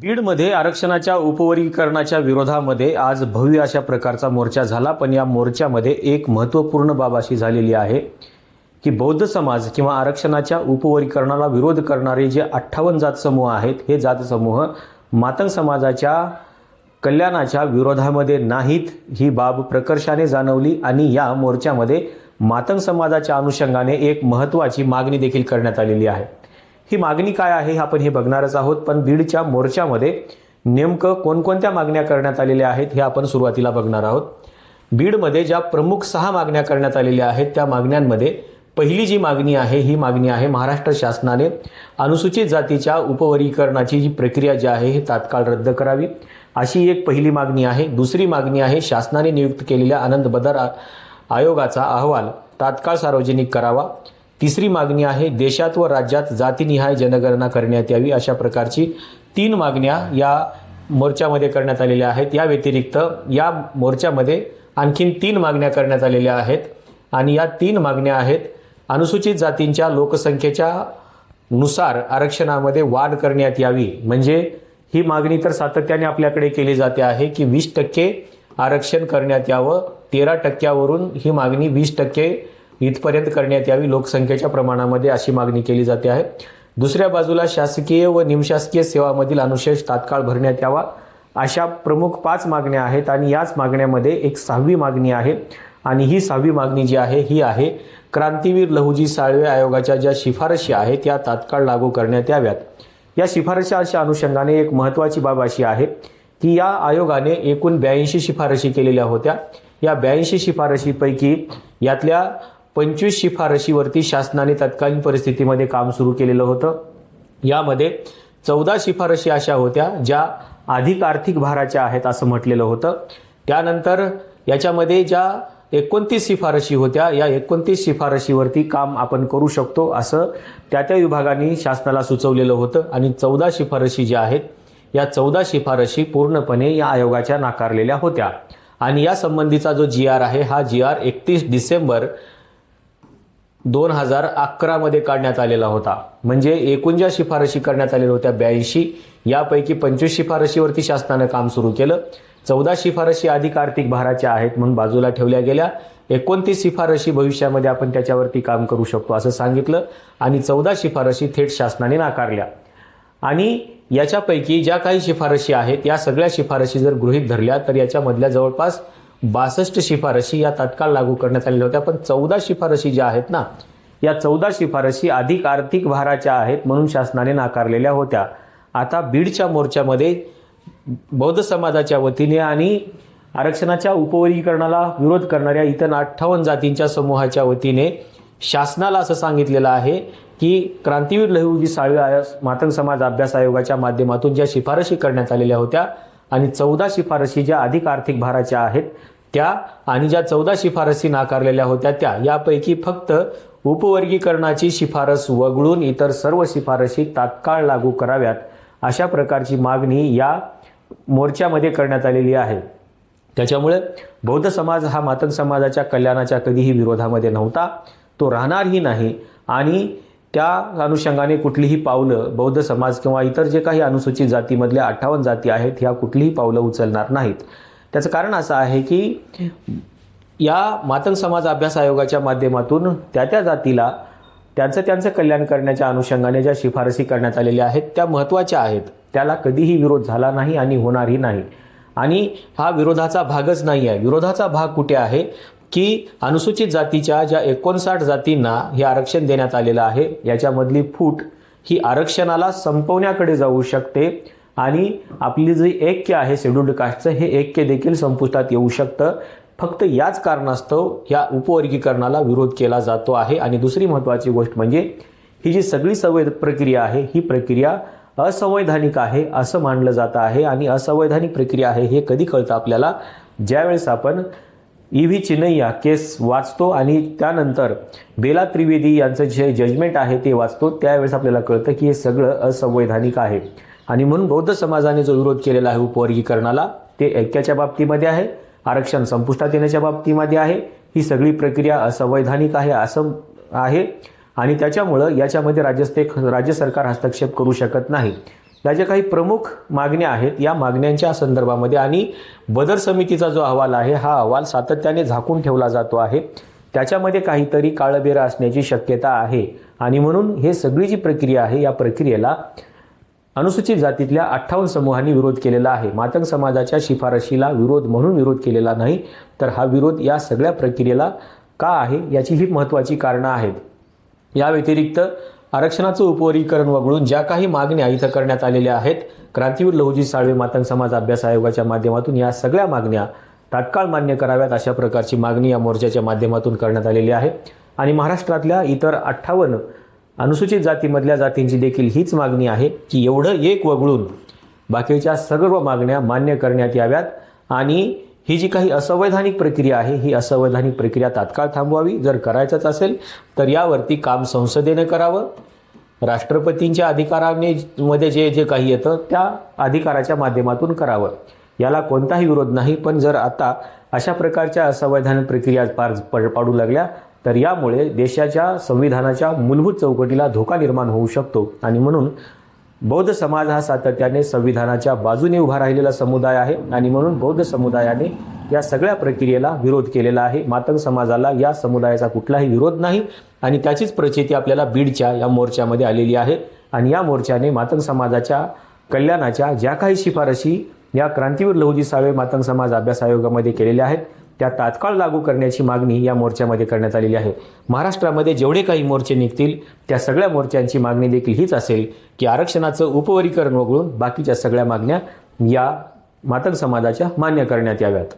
बीडमध्ये आरक्षणाच्या उपवर्गीकरणाच्या विरोधामध्ये आज भव्य अशा प्रकारचा मोर्चा झाला। पण या मोर्चामध्ये एक महत्त्वपूर्ण बाब अशी झालेली आहे की बौद्ध समाज किंवा आरक्षणाच्या उपवर्गीकरणाला विरोध करणारे जे 58 जात समूह आहेत, हे जात समूह मातंग समाजाच्या कल्याणाच्या विरोधामध्ये नाहीत, ही बाब प्रकर्षाने जाणवली। आणि या मोर्चामध्ये मातंग समाजाच्या अनुषंगाने एक महत्त्वाची मागणी देखील करण्यात आलेली आहे। ही मागणी काय आहे आपण हे बघणारच आहोत, पण बीडच्या मोर्चामध्ये नेमकं कोणकोणत्या मागण्या करण्यात आलेल्या आहेत हे आपण सुरुवातीला बघणार आहोत। बीडमध्ये ज्या प्रमुख 6 मागण्या करण्यात आलेल्या आहेत त्या मागण्यांमध्ये पहिली जी मागणी आहे ही मागणी आहे महाराष्ट्र शासनाने अनुसूचित जातीच्या उपवर्गीकरणाची जी प्रक्रिया जी आहे ही तात्काळ रद्द करावी, अशी एक पहिली मागणी आहे। दुसरी मागणी आहे शासनाने नियुक्त केलेल्या आनंद बदर आयोगाचा अहवाल तात्काळ सार्वजनिक करावा। तिसरी मागणी आहे देशात व राज्यात जातीनिहाय जनगणना करण्यात यावी। अशा प्रकारची 3 मागण्या या मोर्चामध्ये करण्यात आलेल्या आहेत। या व्यतिरिक्त या मोर्चामध्ये आणखीन 3 मागण्या करण्यात आलेल्या आहेत आणि या 3 मागण्या आहेत अनुसूचित जातींच्या लोकसंख्येच्या नुसार आरक्षणामध्ये वाढ करण्यात यावी। म्हणजे ही मागणी तर सातत्याने आपल्याकडे केली जाते आहे की 20% आरक्षण करण्यात यावं, 13% ही मागणी 20% इथपर्यंत करण्यात यावी लोकसंख्येच्या प्रमाणामध्ये, अशी मागणी केली जाते आहे। दुसऱ्या बाजूला शासकीय व निमशासकीय सेवांमधील अनुशेष तात्काळ भरण्यात यावा, अशा प्रमुख 5 मागण्या आहेत। आणि याच मागण्यामध्ये एक 6वी मागणी आहे आणि ही 6वी मागणी जी आहे ही आहे क्रांतीवीर लहुजी साळवे आयोगाच्या ज्या शिफारशी आहेत त्या तात्काळ लागू करण्यात याव्यात। या शिफारशीच्या अनुषंगाने एक महत्त्वाची बाब अशी आहे की या आयोगाने एकूण 82 शिफारशी केलेल्या होत्या। या 82 शिफारशीपैकी यातल्या 25 शिफारशीवरती शासनाने तत्कालीन परिस्थितीमध्ये काम सुरू केलेलं होतं। यामध्ये 14 शिफारशी अशा होत्या ज्या अधिक आर्थिक भाराच्या आहेत असं म्हटलेलं होतं। त्यानंतर याच्यामध्ये ज्या 29 शिफारशी होत्या, या 29 शिफारशीवरती काम आपण करू शकतो असं त्या विभागाने शासनाला सुचवलेलं होतं। आणि 14 शिफारशी ज्या आहेत या 14 शिफारशी पूर्णपणे या आयोगाच्या नाकारलेल्या होत्या। आणि या संबंधीचा जो GR आहे हा GR 31 डिसेंबर 2011 मध्ये काढण्यात आलेला होता। म्हणजे एकूण ज्या शिफारशी करण्यात आलेल्या होत्या 82, यापैकी 25 शिफारशीवरती शासनाने काम सुरू केलं। 14 शिफारशी अधिक आर्थिक भाराच्या आहेत म्हणून बाजूला ठेवल्या गेल्या। 29 शिफारशी भविष्यामध्ये आपण त्याच्यावरती काम करू शकतो असं सांगितलं आणि 14 शिफारशी थेट शासनाने नाकारल्या। आणि याच्यापैकी ज्या काही शिफारशी आहेत या सगळ्या शिफारशी जर गृहीत धरल्या तर याच्यामधल्या जवळपास 62 शिफारशी या तात्काळ लागू करण्यात आलेल्या होत्या। पण 14 शिफारशी ज्या आहेत ना, या 14 शिफारशी अधिक आर्थिक भाराच्या आहेत म्हणून शासनाने नाकारलेल्या होत्या। आता बीडच्या मोर्चामध्ये बौद्ध समाजाच्या वतीने आणि आरक्षणाच्या उपवर्गीकरणाला विरोध करणाऱ्या इतर 58 जातींच्या समूहाच्या वतीने शासनाला असं सांगितलेलं आहे की क्रांतीवीर लहुजी साळवे मातंग समाज अभ्यास आयोगाच्या माध्यमातून ज्या शिफारशी करण्यात आलेल्या होत्या आणि 14 शिफारशी ज्या अधिक आर्थिक भाराच्या आहेत त्या आणि ज्या 14 शिफारशी नाकारलेल्या होत्या त्या, यापैकी फक्त उपवर्गीकरणाची शिफारस वगळून इतर सर्व शिफारशी तात्काळ लागू कराव्यात, अशा प्रकारची मागणी या मोर्चामध्ये करण्यात आलेली आहे। त्याच्यामुळे बौद्ध समाज हा मातंग समाजाच्या कल्याणाच्या कधीही विरोधामध्ये नव्हता, तो राहणारही नाही आणि त्या अनुषंगाने कुठलीही पावलं बौद्ध समाज किंवा इतर जे काही अनुसूचित जातीमधल्या 58 जाती आहेत ह्या कुठलीही पावलं उचलणार नाहीत। त्याचं कारण असं आहे की या मातंग समाज अभ्यास आयोगाच्या माध्यमातून त्या जातीला त्यांचं कल्याण करण्याच्या अनुषंगाने ज्या शिफारसी करण्यात आलेल्या आहेत त्या महत्त्वाच्या आहेत, त्याला कधीही विरोध झाला नाही आणि होणारही नाही। आणि हा विरोधाचा भागच नाही आहे। विरोधाचा भाग कुठे आहे की अनुसूचित जातीच्या ज्या 59 जातींना हे आरक्षण देण्यात आलेलं आहे याच्यामधली फूट ही आरक्षणाला संपवण्याकडे जाऊ शकते आणि आपली जी ऐक्य आहे शेड्यूल्ड कास्टचं हे ऐक्य देखील संपुष्टात येऊ शकतं। फक्त याच कारणास्तव या उपवर्गीकरणाला विरोध केला जातो आहे। आणि दुसरी महत्त्वाची गोष्ट म्हणजे ही जी सगळी प्रक्रिया आहे ही प्रक्रिया असंवैधानिक आहे असं मानलं जातं आहे। आणि असंवैधानिक प्रक्रिया आहे हे कधी कळतं आपल्याला, ज्यावेळेस आपण EV चिन्नैया केस वाचतो आणि त्यानंतर बेला त्रिवेदी यांचं जे जजमेंट आहे ते वाचतो, त्यावेळेस आपल्याला कळतं की हे सगळं असंवैधानिक आहे। आणि म्हणून बौद्ध समाजाने जो विरोध केलेला आहे उपवर्गीकरणाला ते ऐक्याच्या बाबतीमध्ये आहे, आरक्षण संपुष्टात येण्याच्या बाबतीमध्ये आहे। ही सगळी प्रक्रिया असंवैधानिक आहे असं आहे आणि त्याच्यामुळं याच्यामध्ये राज्य सरकार हस्तक्षेप करू शकत नाही। या ज्या काही प्रमुख मागण्या आहेत या मागण्यांच्या संदर्भामध्ये आणि बदर समितीचा जो अहवाल आहे हा अहवाल सातत्याने झाकून ठेवला जातो आहे, त्याच्यामध्ये काहीतरी काळबेरं असण्याची शक्यता आहे आणि म्हणून हे सगळी जी प्रक्रिया आहे या प्रक्रियेला अनुसूचित जातीतल्या 58 समूहांनी विरोध केलेला आहे. मातंग समाजाच्या शिफारशीला विरोध म्हणून विरोध केलेला नाही, तर हा विरोध या सगळ्या प्रक्रियेला का आहे याची ही महत्त्वाची कारणं आहेत. या व्यतिरिक्त आरक्षणाचं उपवर्गीकरण वगळून ज्या काही मागण्या इथं करण्यात आलेल्या आहेत क्रांतीवीर लहुजी साळवे मातंग समाज अभ्यास आयोगाच्या माध्यमातून, या सगळ्या मागण्या तात्काळ मान्य कराव्यात अशा प्रकारची मागणी या मोर्चाच्या माध्यमातून करण्यात आलेली आहे. आणि महाराष्ट्रातल्या इतर 58 अनुसूचित जातीमधल्या जातींची देखील हीच मागणी आहे की एवढं एक वगळून बाकीच्या सर्व मागण्या मान्य करण्यात याव्यात आणि ही जी काही असंवैधानिक प्रक्रिया आहे ही असंवैधानिक प्रक्रिया तात्काळ थांबवावी. जर करायचंच असेल तर यावरती काम संसदेनं करावं, राष्ट्रपतींच्या अधिकारांमध्ये जे काही येतं त्या अधिकाराच्या माध्यमातून करावं. याला कोणताही विरोध नाही, पण जर आता अशा प्रकारच्या असंवैधानिक प्रक्रिया पार पाडू लागल्या तर यामुळे देशाच्या संविधानाच्या मूलभूत चौकटीला धोका निर्माण होऊ शकतो आणि म्हणून बौद्ध समाज हा सातत्याने संविधानाच्या बाजूने उभा राहिलेला समुदाय आहे आणि म्हणून बौद्ध समुदायाने या सगळ्या प्रक्रियेला विरोध केलेला आहे. मातंग समाजाला या समुदायाचा कुठलाही विरोध नाही आणि त्याचीच प्रचिती आपल्याला बीडच्या या मोर्चामध्ये आलेली आहे. आणि या मोर्चाने मातंग समाजाच्या कल्याणाच्या ज्या काही शिफारशी या क्रांतीवीर लहुजी साळवे मातंग समाज अभ्यास आयोगामध्ये केलेल्या आहेत त्या तात्काळ लागू करण्याची मागणी या मोर्चामध्ये करण्यात आलेली आहे. महाराष्ट्रामध्ये जेवढे काही मोर्चे निघतील त्या सगळ्या मोर्चांची मागणी देखील हीच असेल की आरक्षणाचं उपवर्गीकरण वगळून बाकीच्या सगळ्या मागण्या या मातंग समाजाच्या मान्य करण्यात याव्यात.